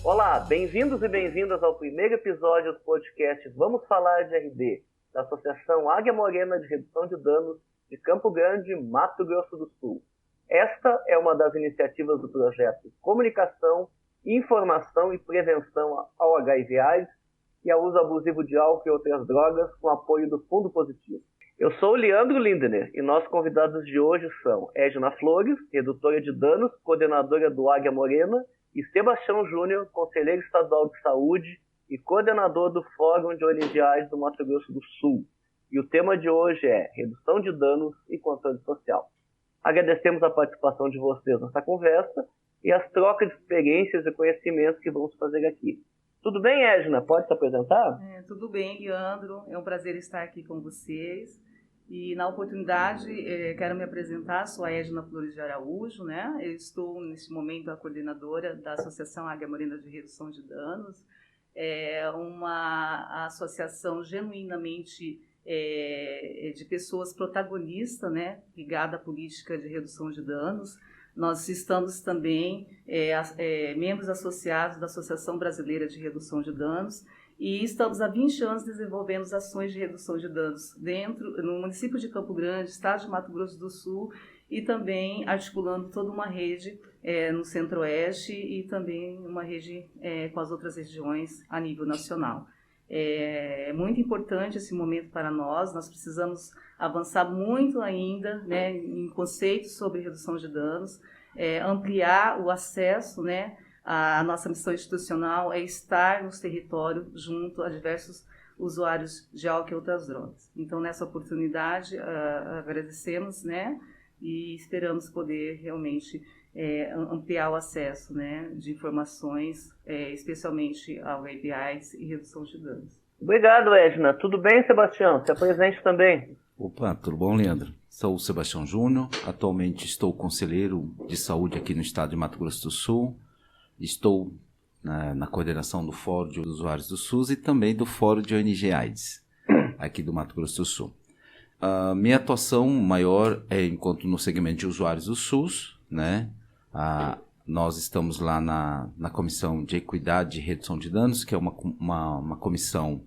Olá, bem-vindos e bem-vindas ao primeiro episódio do podcast Vamos Falar de RD, da Associação Águia Morena de Redução de Danos de Campo Grande, Mato Grosso do Sul. Esta é uma das iniciativas do projeto Comunicação, Informação e Prevenção ao HIV/AIDS e ao uso abusivo de álcool e outras drogas, com apoio do Fundo Positivo. Eu sou o Leandro Lindner e nossos convidados de hoje são Edna Flores, redutora de danos, coordenadora do Águia Morena, e Sebastião Júnior, conselheiro estadual de saúde e coordenador do Fórum de ONG/AIDS do Mato Grosso do Sul. E o tema de hoje é redução de danos e controle social. Agradecemos a participação de vocês nessa conversa e as trocas de experiências e conhecimentos que vamos fazer aqui. Tudo bem, Edna? Pode se apresentar? Tudo bem, Leandro. É um prazer estar aqui com vocês. E, na oportunidade, quero me apresentar. Sou a Edna Flores de Araújo, né? Eu estou, neste momento, a coordenadora da Associação Águia Morena de Redução de Danos. É uma associação genuinamente de pessoas protagonistas, né? Ligada à política de redução de danos. Nós estamos também membros associados da Associação Brasileira de Redução de Danos e estamos há 20 anos desenvolvendo ações de redução de danos no município de Campo Grande, estado de Mato Grosso do Sul, e também articulando toda uma rede no Centro-Oeste e também uma rede com as outras regiões a nível nacional. É muito importante esse momento para nós precisamos avançar muito ainda, né, em conceitos sobre redução de danos, ampliar o acesso, né. A nossa missão institucional é estar nos territórios junto a diversos usuários de álcool e outras drogas. Então, nessa oportunidade, agradecemos, né, e esperamos poder realmente ampliar o acesso, né, de informações, especialmente ao HIV/AIDS e redução de danos. Obrigado, Edna. Tudo bem, Sebastião? Se apresente também. Opa, tudo bom, Leandro? Sou o Sebastião Júnior, atualmente estou conselheiro de saúde aqui no estado de Mato Grosso do Sul. Estou na coordenação do Fórum de Usuários do SUS e também do Fórum de ONG/AIDS, aqui do Mato Grosso do Sul. Minha atuação maior é enquanto no segmento de usuários do SUS, né? Nós estamos lá na Comissão de Equidade e Redução de Danos, que é uma comissão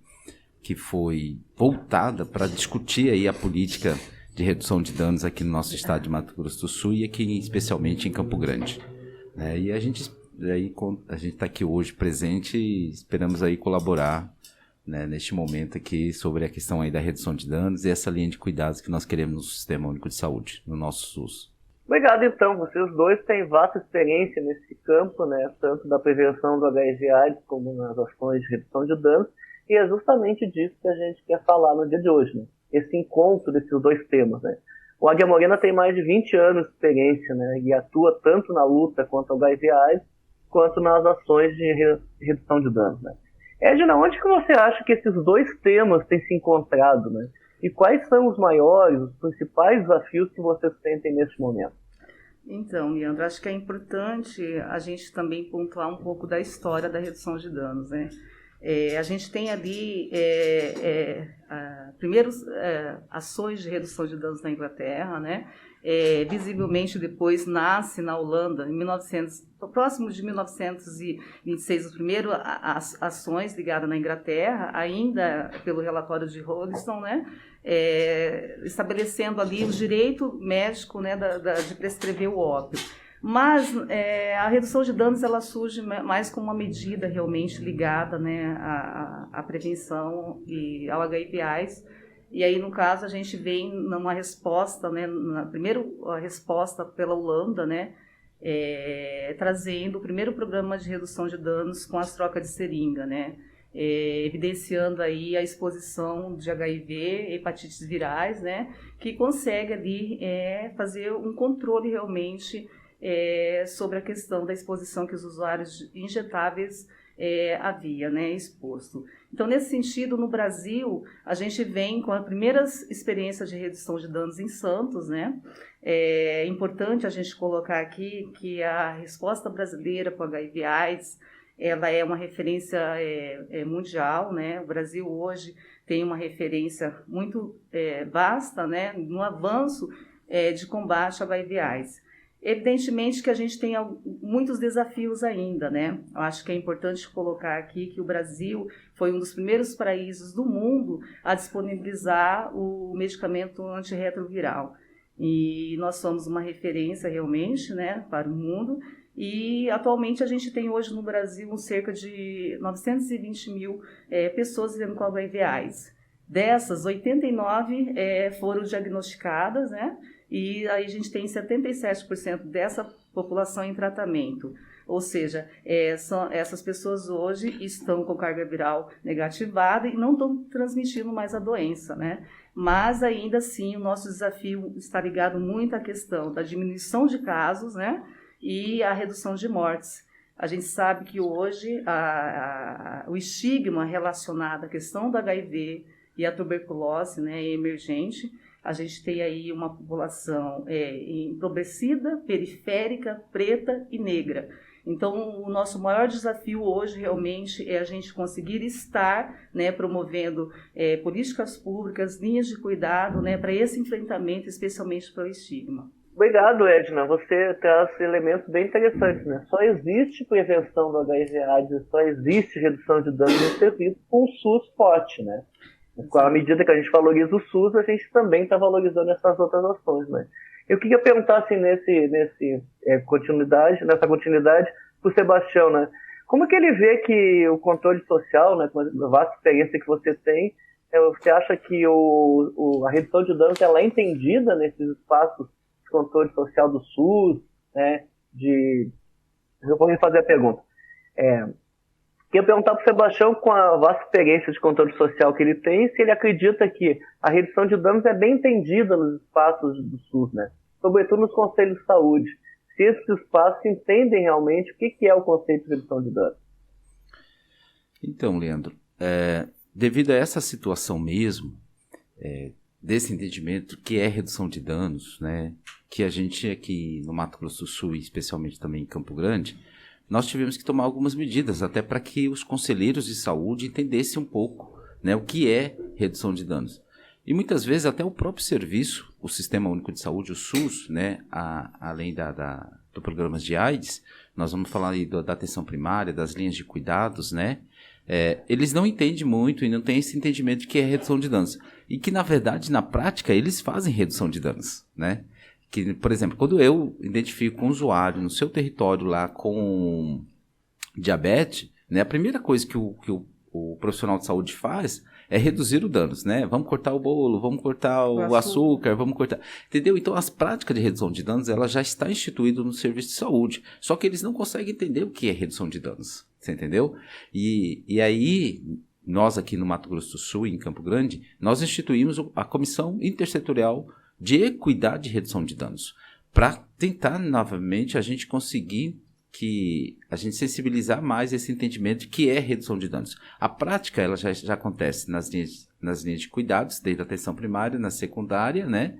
que foi voltada para discutir aí a política de redução de danos aqui no nosso estado de Mato Grosso do Sul e aqui especialmente em Campo Grande. E a gente está aqui hoje presente e esperamos aí colaborar, né, neste momento aqui sobre a questão aí da redução de danos e essa linha de cuidados que nós queremos no Sistema Único de Saúde, no nosso SUS. Obrigado, então. Vocês dois têm vasta experiência nesse campo, né, tanto da prevenção do HIV/AIDS como nas ações de redução de danos, e é justamente disso que a gente quer falar no dia de hoje, né? Esse encontro desses dois temas, né? O Águia Morena tem mais de 20 anos de experiência, né, e atua tanto na luta contra o HIV/AIDS quanto nas ações de redução de danos, né? Edna, onde que você acha que esses dois temas têm se encontrado, né? E quais são os maiores, os principais desafios que vocês sentem neste momento? Então, Leandro, acho que é importante a gente também pontuar um pouco da história da redução de danos, né? A gente tem ali primeiros ações de redução de danos na Inglaterra, né? Visivelmente depois nasce na Holanda, próximo de 1926, as primeiras ações ligadas na Inglaterra, ainda pelo relatório de Hodgson, né? Estabelecendo ali o direito médico, né, de prescrever o ópio. Mas a redução de danos ela surge mais como uma medida realmente ligada, né, à prevenção e ao HIV/AIDS. E aí, no caso, a gente vem numa resposta, né, primeiro a resposta pela Holanda, né, trazendo o primeiro programa de redução de danos com as trocas de seringa, né, evidenciando aí a exposição de HIV, hepatites virais, né, que consegue ali fazer um controle realmente sobre a questão da exposição que os usuários injetáveis havia, né, exposto. Então, nesse sentido, no Brasil, a gente vem com as primeiras experiências de redução de danos em Santos, né? É importante a gente colocar aqui que a resposta brasileira para o HIV/AIDS, ela é uma referência mundial, né? O Brasil hoje tem uma referência muito vasta, né, no avanço de combate ao HIV/AIDS. Evidentemente que a gente tem muitos desafios ainda, né? Eu acho que é importante colocar aqui que o Brasil foi um dos primeiros países do mundo a disponibilizar o medicamento antirretroviral. E nós somos uma referência realmente, né, para o mundo. E atualmente a gente tem hoje no Brasil cerca de 920 mil pessoas vivendo com HIV/AIDS. Dessas, 89 foram diagnosticadas, né? E aí a gente tem 77% dessa população em tratamento. Ou seja, essas pessoas hoje estão com carga viral negativada e não estão transmitindo mais a doença, né? Mas ainda assim o nosso desafio está ligado muito à questão da diminuição de casos, né? E a redução de mortes. A gente sabe que hoje o estigma relacionado à questão do HIV e à tuberculose, né, é emergente. A gente tem aí uma população empobrecida, periférica, preta e negra. Então, o nosso maior desafio hoje realmente é a gente conseguir estar, né, promovendo políticas públicas, linhas de cuidado, né, para esse enfrentamento, especialmente para o estigma. Obrigado, Edna. Você traz elementos bem interessantes, né? Só existe prevenção do HIV/AIDS, só existe redução de danos no serviço com o SUS forte, né? À medida que a gente valoriza o SUS, a gente também está valorizando essas outras ações, né? Eu queria perguntar, assim, nessa continuidade, para o Sebastião, né? Como é que ele vê que o controle social, né, com a vasta experiência que você tem, você acha que a redução de danos ela é entendida nesses espaços de controle social do SUS, né? Eu vou fazer a pergunta. Queria perguntar para o Sebastião, com a vasta experiência de controle social que ele tem, se ele acredita que a redução de danos é bem entendida nos espaços do SUS, né? Sobretudo nos conselhos de saúde. Se esses espaços entendem realmente o que é o conceito de redução de danos. Então, Leandro, devido a essa situação mesmo, desse entendimento que é redução de danos, né, que a gente aqui no Mato Grosso do Sul, e especialmente também em Campo Grande, nós tivemos que tomar algumas medidas, até para que os conselheiros de saúde entendessem um pouco, né, o que é redução de danos. E muitas vezes até o próprio serviço, o Sistema Único de Saúde, o SUS, né, além do programa de AIDS, nós vamos falar aí da atenção primária, das linhas de cuidados, né, eles não entendem muito e não têm esse entendimento de que é redução de danos. E que, na verdade, na prática, eles fazem redução de danos, né? Que, por exemplo, quando eu identifico um usuário no seu território lá com diabetes, né, a primeira coisa que o profissional de saúde faz é reduzir os danos, né? Vamos cortar o bolo, vamos cortar o açúcar, vamos cortar... Entendeu? Então, as práticas de redução de danos, ela já está instituída no serviço de saúde. Só que eles não conseguem entender o que é redução de danos. Você entendeu? E aí, nós aqui no Mato Grosso do Sul, em Campo Grande, nós instituímos a Comissão Intersetorial de Equidade e Redução de Danos, para tentar, novamente, a gente conseguir a gente sensibilizar mais esse entendimento de que é redução de danos. A prática, ela já acontece nas linhas de cuidados, desde a atenção primária, na secundária, né?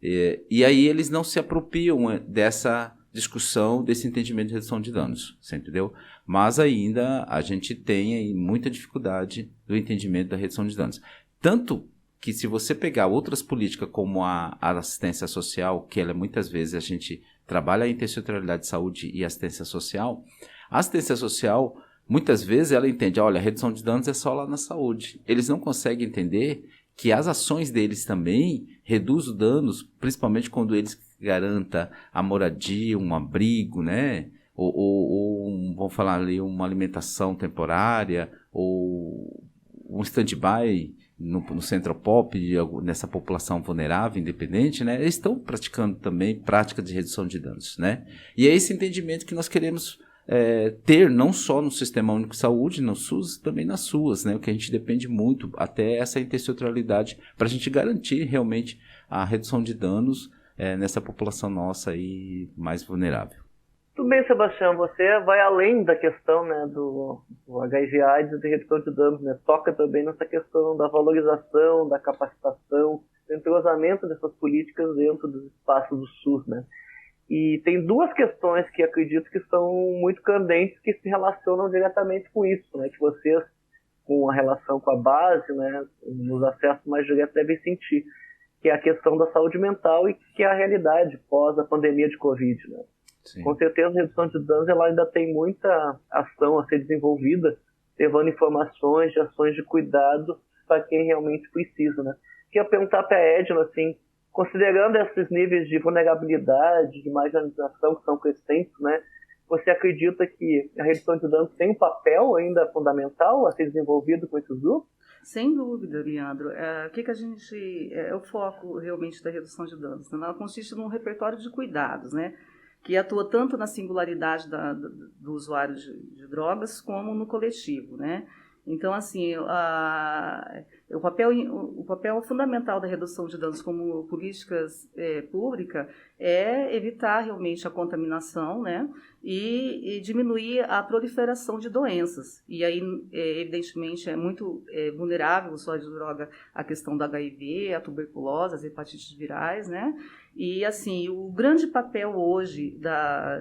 E aí eles não se apropriam dessa discussão, desse entendimento de redução de danos, você entendeu? Mas ainda a gente tem aí muita dificuldade do entendimento da redução de danos. Tanto que se você pegar outras políticas como a assistência social, que ela muitas vezes a gente trabalha a intersetorialidade de saúde e assistência social, a assistência social, muitas vezes ela entende, olha, a redução de danos é só lá na saúde. Eles não conseguem entender que as ações deles também reduzem os danos, principalmente quando eles garantam a moradia, um abrigo, né? Ou vamos falar ali, uma alimentação temporária, ou um stand-by no Centro Pop, nessa população vulnerável, independente, né? Eles estão praticando também prática de redução de danos, né? E é esse entendimento que nós queremos ter, não só no Sistema Único de Saúde, no SUS, também nas SUAS, né? O que a gente depende muito, até essa intersetorialidade, para a gente garantir realmente a redução de danos nessa população nossa aí mais vulnerável. Tudo bem, Sebastião, você vai além da questão, né, do HIV/AIDS e da redução de danos, né? Toca também nessa questão da valorização, da capacitação, do entrosamento dessas políticas dentro dos espaços do SUS, né? E tem duas questões que acredito que são muito candentes, que se relacionam diretamente com isso, né? Que vocês, com a relação com a base, né, nos acessos mais diretos, devem sentir. que é a questão da saúde mental e que é a realidade pós a pandemia de Covid, né? Sim. Com certeza a redução de danos ela ainda tem muita ação a ser desenvolvida, levando informações de ações de cuidado para quem realmente precisa, né? Queria perguntar para a Edna, assim, considerando esses níveis de vulnerabilidade, de marginalização que são crescentes, né? Você acredita que a redução de danos tem um papel ainda fundamental a ser desenvolvido com esses grupos? Sem dúvida, Leandro. O que a gente... É o foco realmente da redução de danos. Né? Ela consiste num repertório de cuidados, né? Que atua tanto na singularidade do usuário de drogas como no coletivo, né? Então, assim, o papel fundamental da redução de danos como políticas públicas é evitar realmente a contaminação, né? E diminuir a proliferação de doenças. E aí, evidentemente, é muito vulnerável o usuário de droga à questão do HIV, a tuberculose, as hepatites virais, né? E, assim, o grande papel hoje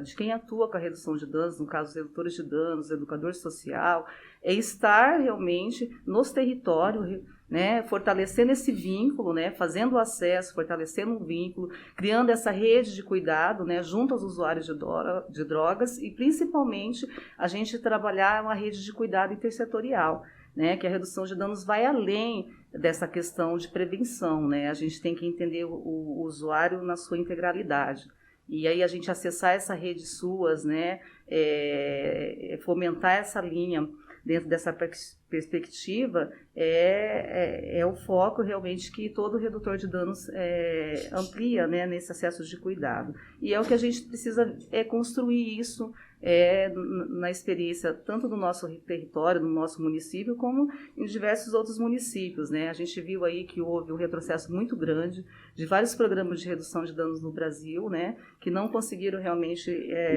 de quem atua com a redução de danos, no caso, os redutores de danos, educador social, é estar realmente nos territórios, né, fortalecendo esse vínculo, né, fazendo o acesso, fortalecendo um vínculo, criando essa rede de cuidado, né, junto aos usuários de drogas e, principalmente, a gente trabalhar uma rede de cuidado intersetorial, né, que a redução de danos vai além dessa questão de prevenção, né, a gente tem que entender o usuário na sua integralidade. E aí a gente acessar essa rede SUAS, né, fomentar essa linha dentro dessa perspectiva, é o foco realmente que todo redutor de danos amplia, né, nesse acesso de cuidado. E é o que a gente precisa construir isso na experiência tanto do nosso território, do nosso município, como em diversos outros municípios, né? A gente viu aí que houve um retrocesso muito grande de vários programas de redução de danos no Brasil, né, que não conseguiram realmente,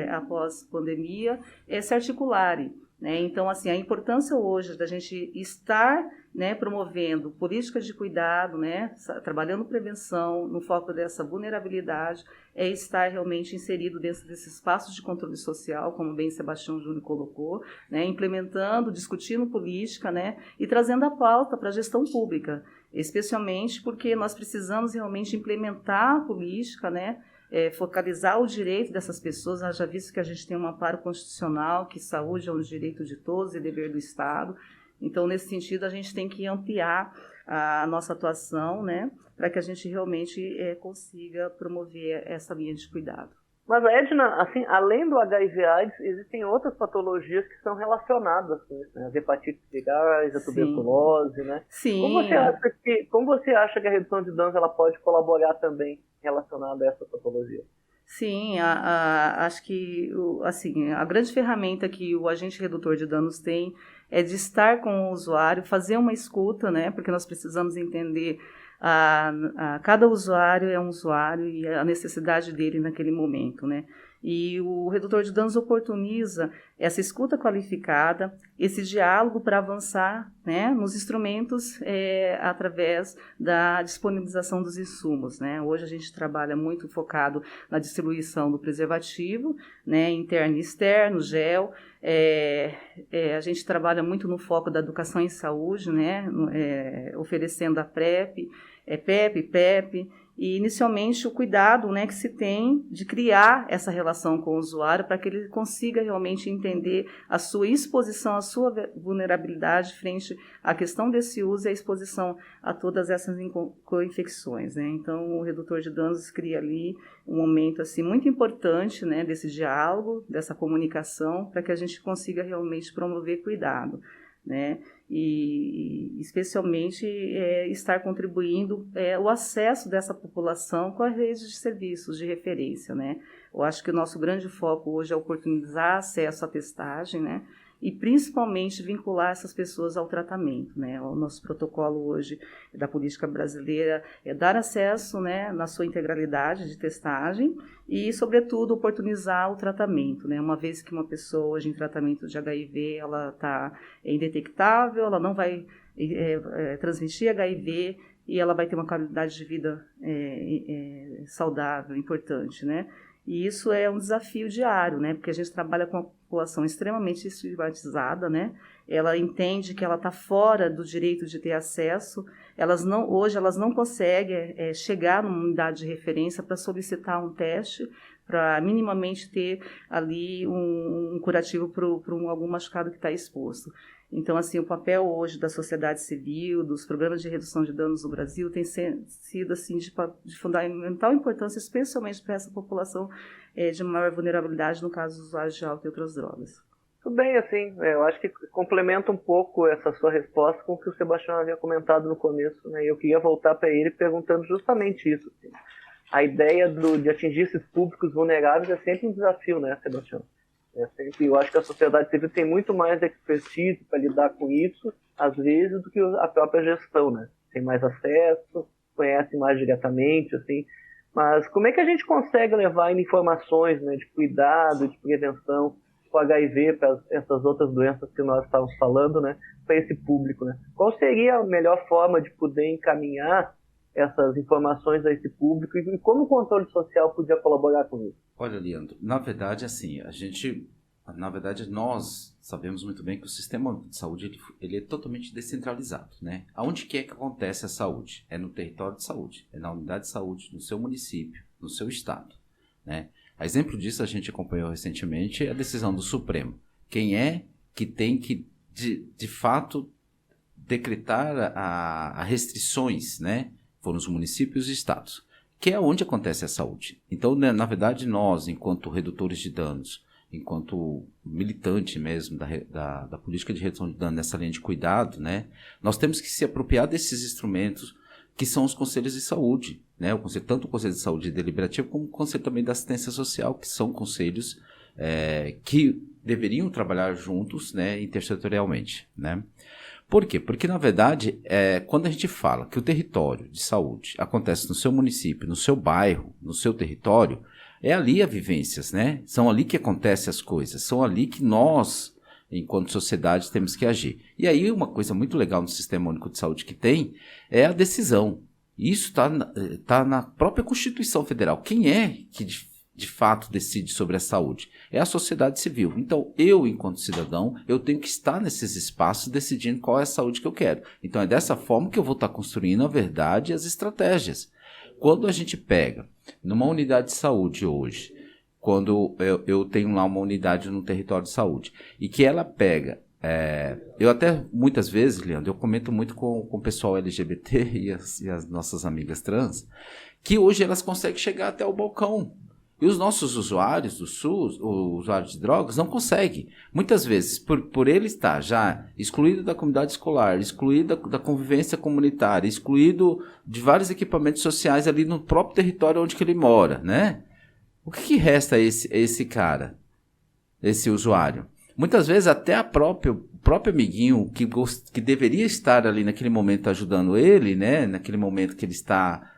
após pandemia, se articularem. Né? Então, assim, a importância hoje da gente estar, né, promovendo políticas de cuidado, né, trabalhando prevenção no foco dessa vulnerabilidade, é estar realmente inserido dentro desses espaços de controle social, como bem Sebastião Júnior colocou, né, implementando, discutindo política, né, e trazendo a pauta para a gestão pública, especialmente porque nós precisamos realmente implementar a política, né, focalizar o direito dessas pessoas, já visto que a gente tem um amparo constitucional, que saúde é um direito de todos e dever do Estado. Então, nesse sentido, a gente tem que ampliar a nossa atuação, né, para que a gente realmente consiga promover essa linha de cuidado. Mas, Edna, assim, além do HIV/AIDS, existem outras patologias que são relacionadas com isso, né? As hepatites virais, a tuberculose, né? Sim. Como você acha que a redução de danos ela pode colaborar também relacionada a essa patologia? Sim, acho que assim, a grande ferramenta que o agente redutor de danos tem é de estar com o usuário, fazer uma escuta, né? Porque nós precisamos entender cada usuário é um usuário e a necessidade dele naquele momento, né? E o redutor de danos oportuniza essa escuta qualificada, esse diálogo para avançar, né, nos instrumentos através da disponibilização dos insumos, né? Hoje a gente trabalha muito focado na distribuição do preservativo, né, interno e externo, gel. A gente trabalha muito no foco da educação em saúde, né, oferecendo a PrEP, PEP, e inicialmente o cuidado, né, que se tem de criar essa relação com o usuário para que ele consiga realmente entender a sua exposição, a sua vulnerabilidade frente à questão desse uso e a exposição a todas essas co-infecções, né? Então o redutor de danos cria ali um momento assim, muito importante, né, desse diálogo, dessa comunicação, para que a gente consiga realmente promover cuidado, né? E especialmente estar contribuindo o acesso dessa população com a rede de serviços de referência, né? Eu acho que o nosso grande foco hoje é oportunizar acesso à testagem, né? E principalmente vincular essas pessoas ao tratamento, né? O nosso protocolo hoje da política brasileira é dar acesso, né, na sua integralidade de testagem e, sobretudo, oportunizar o tratamento, né? Uma vez que uma pessoa hoje em tratamento de HIV, ela está indetectável, ela não vai transmitir HIV e ela vai ter uma qualidade de vida saudável, importante, né? E isso é um desafio diário, né? Porque a gente trabalha com uma população extremamente estigmatizada, né? Ela entende que ela está fora do direito de ter acesso. Hoje elas não conseguem chegar numa unidade de referência para solicitar um teste, para minimamente ter ali um curativo para algum machucado que está exposto. Então, assim, o papel hoje da sociedade civil, dos programas de redução de danos no Brasil, tem sido assim, de fundamental importância, especialmente para essa população de maior vulnerabilidade, no caso dos usuários de álcool e outras drogas. Tudo bem, assim, eu acho que complementa um pouco essa sua resposta com o que o Sebastião havia comentado no começo, né? Eu queria voltar para ele perguntando justamente isso. Assim. A ideia de atingir esses públicos vulneráveis é sempre um desafio, né, Sebastião? Eu acho que a sociedade civil tem muito mais expertise para lidar com isso, às vezes, do que a própria gestão, né? Tem mais acesso, conhece mais diretamente, assim. Mas como é que a gente consegue levar informações, né, de cuidado, de prevenção, com HIV, para essas outras doenças que nós estávamos falando, né, para esse público, né? Qual seria a melhor forma de poder encaminhar essas informações a esse público e como o controle social podia colaborar com isso? Olha, Leandro, na verdade, assim, nós sabemos muito bem que o sistema de saúde ele é totalmente descentralizado, né? Aonde que acontece a saúde? É no território de saúde, é na unidade de saúde, no seu município, no seu estado, né? A exemplo disso, a gente acompanhou recentemente a decisão do Supremo. Quem é que tem que, de fato, decretar a restrições, né? Foram os municípios e estados, que é onde acontece a saúde. Então, né, na verdade, nós, enquanto redutores de danos, enquanto militante mesmo da política de redução de danos nessa linha de cuidado, né, nós temos que se apropriar desses instrumentos que são os conselhos de saúde, né, tanto o Conselho de Saúde Deliberativo como o Conselho também da Assistência Social, que são conselhos que deveriam trabalhar juntos, né, intersetorialmente, né. Por quê? Porque, na verdade, quando a gente fala que o território de saúde acontece no seu município, no seu bairro, no seu território, é ali as vivências, né? São ali que acontecem as coisas, são ali que nós, enquanto sociedade, temos que agir. E aí, uma coisa muito legal no Sistema Único de Saúde que tem é a decisão. Isso tá na própria Constituição Federal. Quem é que de fato decide sobre a saúde? É a sociedade civil. Então, eu, enquanto cidadão, eu tenho que estar nesses espaços decidindo qual é a saúde que eu quero. Então, é dessa forma que eu vou estar construindo a verdade e as estratégias. Quando a gente pega numa unidade de saúde hoje, quando eu tenho lá uma unidade no território de saúde, e que ela pega... eu até, muitas vezes, Leandro, eu comento muito com o pessoal LGBT e as nossas amigas trans, que hoje elas conseguem chegar até o balcão. E os nossos usuários do SUS, os usuários de drogas, não conseguem. Muitas vezes, por ele estar já excluído da comunidade escolar, excluído da convivência comunitária, excluído de vários equipamentos sociais ali no próprio território onde que ele mora, né? O que resta a esse cara, esse usuário? Muitas vezes até o próprio amiguinho que deveria estar ali naquele momento ajudando ele, né? Naquele momento que ele está...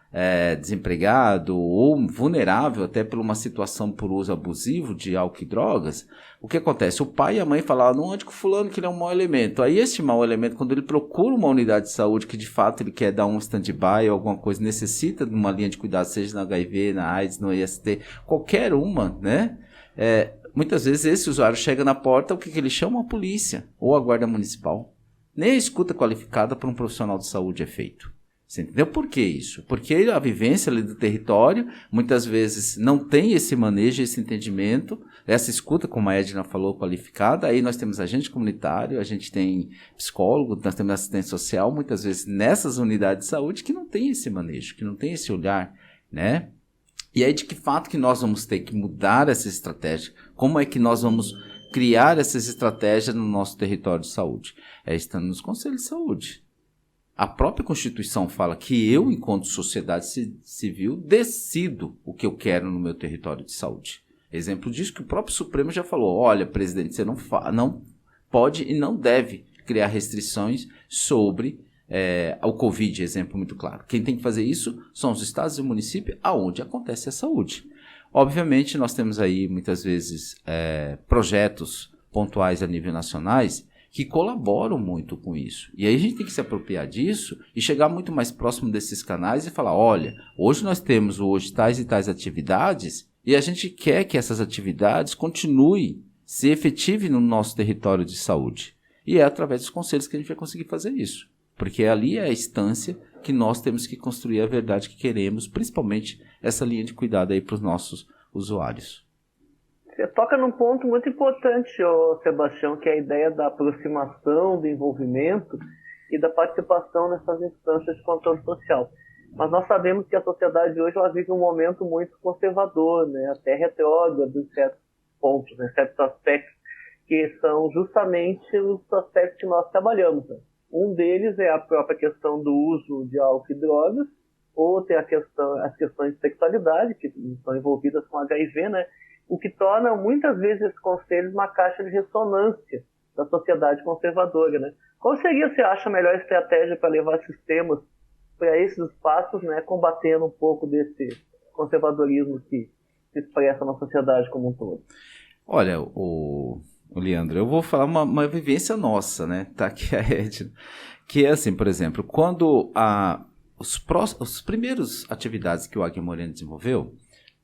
desempregado ou vulnerável até por uma situação por uso abusivo de álcool e drogas, o que acontece? O pai e a mãe falam, não ande com fulano que ele é um mau elemento. Aí este mau elemento, quando ele procura uma unidade de saúde que de fato ele quer dar um stand-by ou alguma coisa, necessita de uma linha de cuidado, seja na HIV, na AIDS, no IST, qualquer uma, né? Muitas vezes esse usuário chega na porta, o que ele chama? A polícia ou a guarda municipal. Nem a escuta qualificada por um profissional de saúde é feito. Você entendeu por que isso? Porque a vivência ali do território, muitas vezes não tem esse manejo, esse entendimento, essa escuta, como a Edna falou, qualificada. Aí nós temos agente comunitário, a gente tem psicólogo, nós temos assistente social, muitas vezes nessas unidades de saúde que não tem esse manejo, que não tem esse olhar, né? E aí de que fato que nós vamos ter que mudar essa estratégia? Como é que nós vamos criar essas estratégias no nosso território de saúde? Estando nos conselhos de saúde. A própria Constituição fala que eu, enquanto sociedade civil, decido o que eu quero no meu território de saúde. Exemplo disso que o próprio Supremo já falou, olha, presidente, você não pode e não deve criar restrições sobre o Covid, exemplo muito claro. Quem tem que fazer isso são os estados e o município, aonde acontece a saúde. Obviamente, nós temos aí, muitas vezes, projetos pontuais a nível nacionais que colaboram muito com isso. E aí a gente tem que se apropriar disso e chegar muito mais próximo desses canais e falar, olha, hoje nós temos tais e tais atividades E a gente quer que essas atividades continuem, se efetivem no nosso território de saúde. E é através dos conselhos que a gente vai conseguir fazer isso. Porque ali é a instância que nós temos que construir a verdade que queremos, principalmente essa linha de cuidado aí para os nossos usuários. Você toca num ponto muito importante, Sebastião, que é a ideia da aproximação, do envolvimento e da participação nessas instâncias de controle social. Mas nós sabemos que a sociedade hoje ela vive um momento muito conservador, né? Até retrógrado em certos pontos, em certos aspectos, que são justamente os aspectos que nós trabalhamos, né? Um deles é a própria questão do uso de álcool e drogas, outro é as questões de sexualidade, que estão envolvidas com HIV, né? O que torna muitas vezes esses conselhos uma caixa de ressonância da sociedade conservadora, né? Qual seria, você acha, a melhor estratégia para levar esses temas para esses espaços, né, combatendo um pouco desse conservadorismo que se expressa na sociedade como um todo? Olha, o Leandro, eu vou falar uma vivência nossa, né? Tá aqui a Edna. Que é assim, por exemplo, quando os primeiros atividades que o Águia Morena desenvolveu,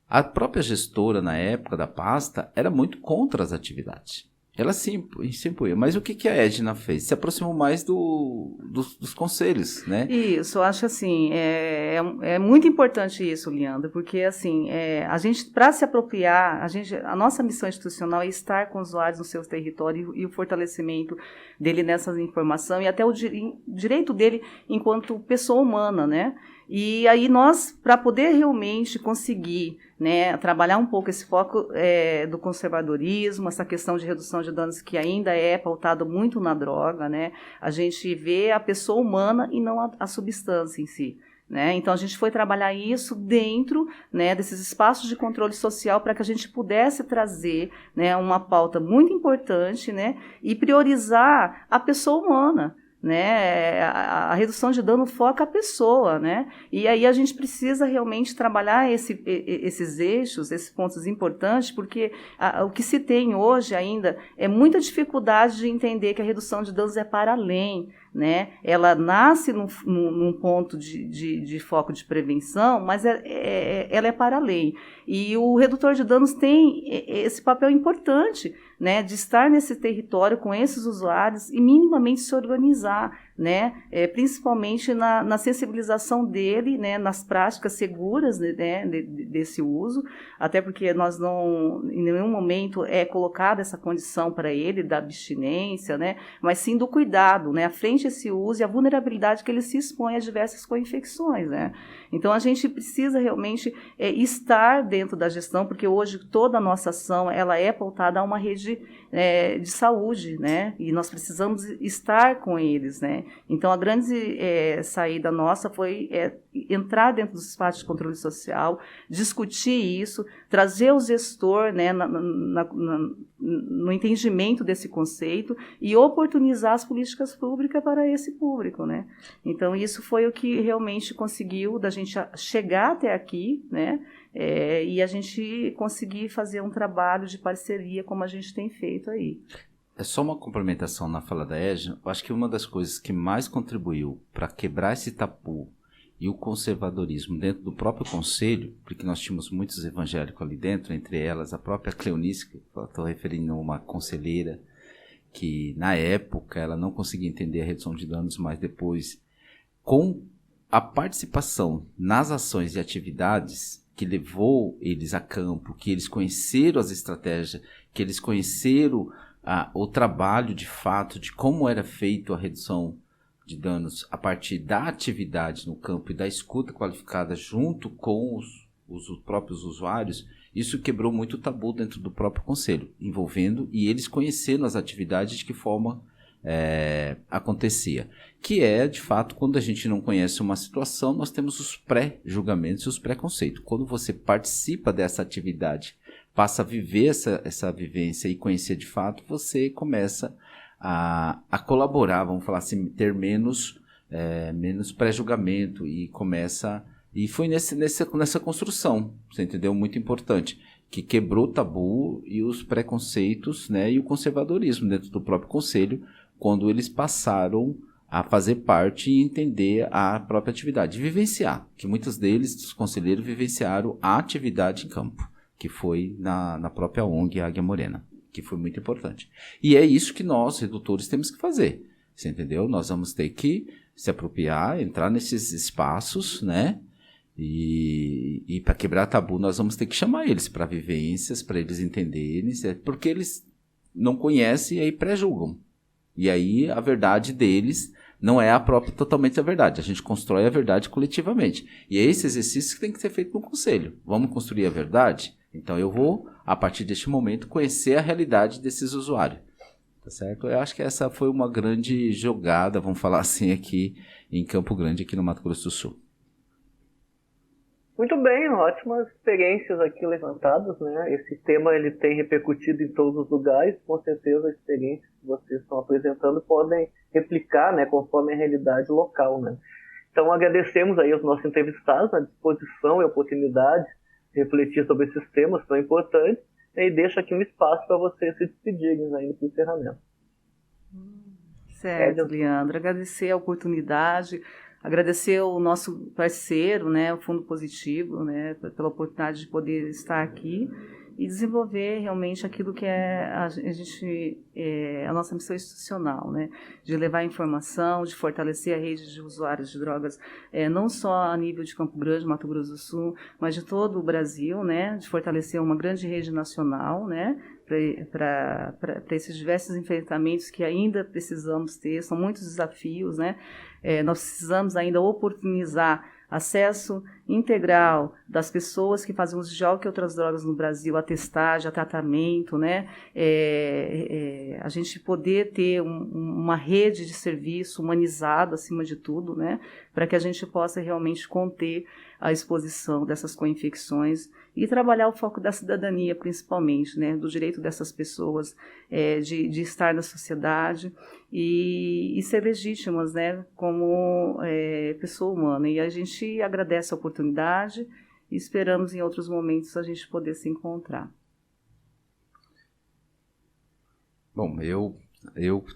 a própria gestora, na época da pasta, era muito contra as atividades. Ela se impunha. Mas o que a Edna fez? Se aproximou mais dos conselhos, né? Isso, eu acho assim, é muito importante isso, Leandro, porque assim, a gente, para se apropriar, a nossa missão institucional é estar com os usuários no seu território e o fortalecimento dele nessa informação e até o direito dele enquanto pessoa humana, né? E aí nós, para poder realmente conseguir, né, trabalhar um pouco esse foco do conservadorismo, essa questão de redução de danos que ainda é pautado muito na droga, né, a gente vê a pessoa humana e não a substância em si. Né? Então, a gente foi trabalhar isso dentro, né, desses espaços de controle social para que a gente pudesse trazer, né, uma pauta muito importante, né, e priorizar a pessoa humana. Né, a redução de dano foca a pessoa, né, e aí a gente precisa realmente trabalhar esses eixos, esses pontos importantes, porque o que se tem hoje ainda é muita dificuldade de entender que a redução de danos é para além, né, ela nasce num ponto de foco de prevenção, mas ela é para além, e o redutor de danos tem esse papel importante, né, de estar nesse território com esses usuários e minimamente se organizar, né, principalmente na sensibilização dele, né, nas práticas seguras, né, desse uso, até porque nós não, em nenhum momento é colocada essa condição para ele da abstinência, né, mas sim do cuidado, né, à frente a esse uso e a vulnerabilidade que ele se expõe a diversas co-infecções, né. Então a gente precisa realmente estar dentro da gestão, porque hoje toda a nossa ação ela é pautada a uma rede de saúde, né? E nós precisamos estar com eles, né? Então, a grande saída nossa foi entrar dentro dos espaços de controle social, discutir isso, trazer o gestor, né, no entendimento desse conceito e oportunizar as políticas públicas para esse público, né? Então, isso foi o que realmente conseguiu da gente chegar até aqui, né? E a gente conseguir fazer um trabalho de parceria como a gente tem feito aí. É só uma complementação na fala da Edna. Eu acho que uma das coisas que mais contribuiu para quebrar esse tabu e o conservadorismo dentro do próprio conselho, porque nós tínhamos muitos evangélicos ali dentro, entre elas a própria Cleonice, que eu estou referindo a uma conselheira, que na época ela não conseguia entender a redução de danos, mas depois, com a participação nas ações e atividades que levou eles a campo, que eles conheceram as estratégias, que eles conheceram o trabalho de fato de como era feito a redução de danos a partir da atividade no campo e da escuta qualificada junto com os próprios usuários, isso quebrou muito o tabu dentro do próprio conselho, envolvendo e eles conhecendo as atividades de que forma acontecia. Que é, de fato, quando a gente não conhece uma situação, nós temos os pré-julgamentos e os preconceitos. Quando você participa dessa atividade, passa a viver essa vivência e conhecer de fato, você começa a colaborar, vamos falar assim, ter menos pré-julgamento e começa... E foi nessa construção, você entendeu? Muito importante, que quebrou o tabu e os preconceitos, né, e o conservadorismo dentro do próprio conselho, quando eles passaram a fazer parte e entender a própria atividade, vivenciar, que muitos deles, os conselheiros, vivenciaram a atividade em campo, que foi na própria ONG Águia Morena, que foi muito importante. E é isso que nós, redutores, temos que fazer, você entendeu? Nós vamos ter que se apropriar, entrar nesses espaços, né? E para quebrar tabu, nós vamos ter que chamar eles para vivências, para eles entenderem, porque eles não conhecem e aí pré-julgam. E aí a verdade deles não é a própria totalmente a verdade. A gente constrói a verdade coletivamente. E é esse exercício que tem que ser feito no conselho. Vamos construir a verdade? Então eu vou, a partir deste momento, conhecer a realidade desses usuários. Tá certo? Eu acho que essa foi uma grande jogada, vamos falar assim, aqui em Campo Grande, aqui no Mato Grosso do Sul. Muito bem, ótimas experiências aqui levantadas, né? Esse tema ele tem repercutido em todos os lugares, com certeza as experiências que vocês estão apresentando podem replicar, né, conforme a realidade local, né? Então agradecemos aí aos nossos entrevistados a disposição e a oportunidade de refletir sobre esses temas tão importantes, e deixo aqui um espaço para vocês se despedirem ainda para o encerramento. Certo, Leandro, agradecer a oportunidade. Agradecer ao nosso parceiro, né, o Fundo Positivo, né, pela oportunidade de poder estar aqui e desenvolver realmente aquilo que é a nossa missão institucional, né, de levar informação, de fortalecer a rede de usuários de drogas, não só a nível de Campo Grande, Mato Grosso do Sul, mas de todo o Brasil, né, de fortalecer uma grande rede nacional, né, para esses diversos enfrentamentos que ainda precisamos ter, são muitos desafios, né? Nós precisamos ainda oportunizar acesso integral das pessoas que fazem uso de álcool e outras drogas no Brasil, a testagem, a tratamento, né? A gente poder ter uma rede de serviço humanizada, acima de tudo, né? Para que a gente possa realmente conter a exposição dessas co-infecções e trabalhar o foco da cidadania, principalmente, né? Do direito dessas pessoas de estar na sociedade e ser legítimas, né? Como pessoa humana. E a gente agradece a oportunidade e esperamos em outros momentos a gente poder se encontrar. Bom, eu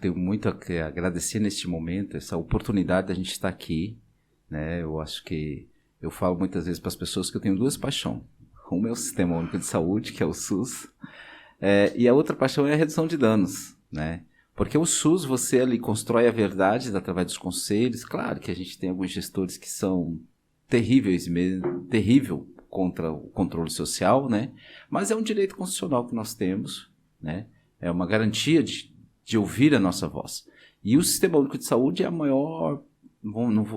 tenho muito a agradecer neste momento, essa oportunidade da gente estar aqui, né? Eu acho que eu falo muitas vezes para as pessoas que eu tenho duas paixões. Uma é o Sistema Único de Saúde, que é o SUS, e a outra paixão é a redução de danos, né? Porque o SUS, você ali constrói a verdade através dos conselhos. Claro que a gente tem alguns gestores que são terríveis mesmo, terrível contra o controle social, né? Mas é um direito constitucional que nós temos, né? É uma garantia de ouvir a nossa voz. E o Sistema Único de Saúde é a maior...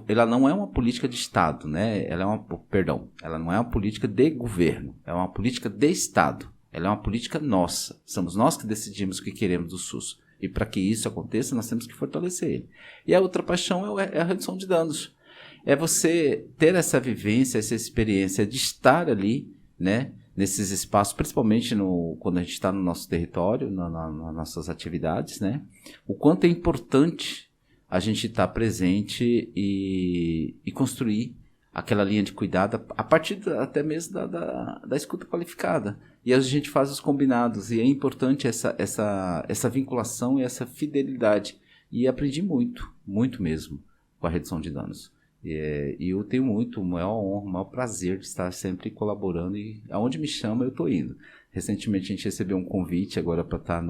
Ela não é uma política de Estado, né? Ela não é uma política de governo, é uma política de Estado. Ela é uma política nossa. Somos nós que decidimos o que queremos do SUS. E para que isso aconteça, nós temos que fortalecer ele. E a outra paixão é a redução de danos. É você ter essa vivência, essa experiência de estar ali, né? Nesses espaços, principalmente quando a gente está no nosso território, nas nossas atividades, né? O quanto é importante a gente estar presente e construir aquela linha de cuidado a partir até mesmo da escuta qualificada. E a gente faz os combinados, e é importante essa vinculação e essa fidelidade. E aprendi muito, muito mesmo, com a redução de danos. E eu tenho o maior honra, o maior prazer de estar sempre colaborando, e aonde me chama eu estou indo. Recentemente a gente recebeu um convite agora para estar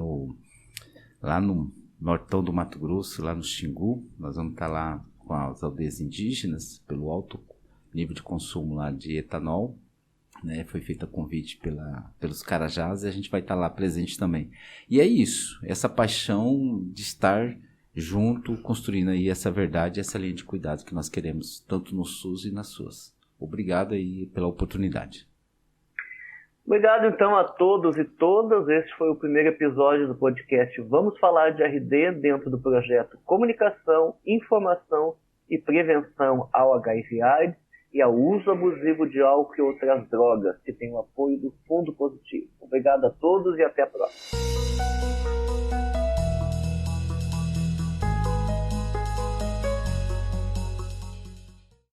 lá no Nortão do Mato Grosso, lá no Xingu. Nós vamos estar lá com as aldeias indígenas, pelo alto nível de consumo lá de etanol, né? Foi feito a convite pelos Carajás, e a gente vai estar lá presente também. E é isso, essa paixão de estar junto, construindo aí essa verdade, essa linha de cuidado que nós queremos, tanto no SUS e nas SUAS. Obrigado aí pela oportunidade. Obrigado, então, a todos e todas. Este foi o primeiro episódio do podcast Vamos Falar de RD, dentro do projeto Comunicação, Informação e Prevenção ao HIV/AIDS e ao uso abusivo de álcool e outras drogas, que tem o apoio do Fundo Positivo. Obrigado a todos e até a próxima.